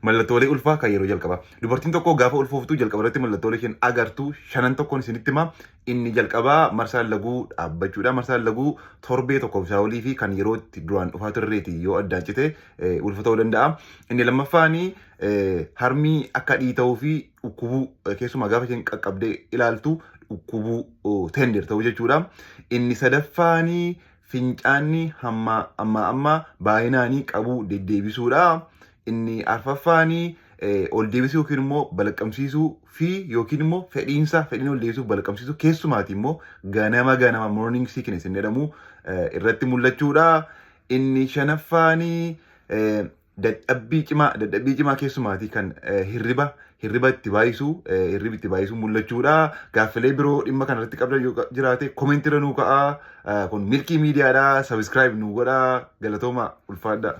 mallattoolee ulfaa kan yeroo jalqabaa. Dubartiin tokko gaafa ulfooftuu jalqaba irratti mallattoolee isheen agartu shanan tokkoon isinitti hima. Inni jalqabaa marsaan laguu dhaabbachuudha. Marsaan laguu torbee tokkoof isaa olii fi kan yeroo itti duraan dhufaa turreeti yoo addaan cite ulfa ta'uu danda'a. Inni lammaffaanii harmii akka dhiita'uu fi dhukkubuu keessumaa gaafa isheen qaqqabdee ilaaltu dhukkubuu tender ta'uu jechuudha. Inni sadaffaanii fincaanni amma baay'inaanii qabuu deddeebisuudha. Inni arfaffaanii ol deebisuu yookiin immoo balaqqamsiisuu fi yookiin immoo fedhiin ol deebisuu balaqqamsiisuu keessumaati immoo ganama morning sickness inni jedhamu irratti mul'achuudha. Inni shanaffaanii dadhabbii cimaa keessumaati kan hirriba itti baay'isuu mul'achuudha. Gaaffilee biroo dhimma kanarratti qabdan yoo jiraate koomentiirra nuu ka'aa. Kun Milkii Miidiyaadha. Sabiskiraayib nuu godhaa. Galatooma ulfaadha.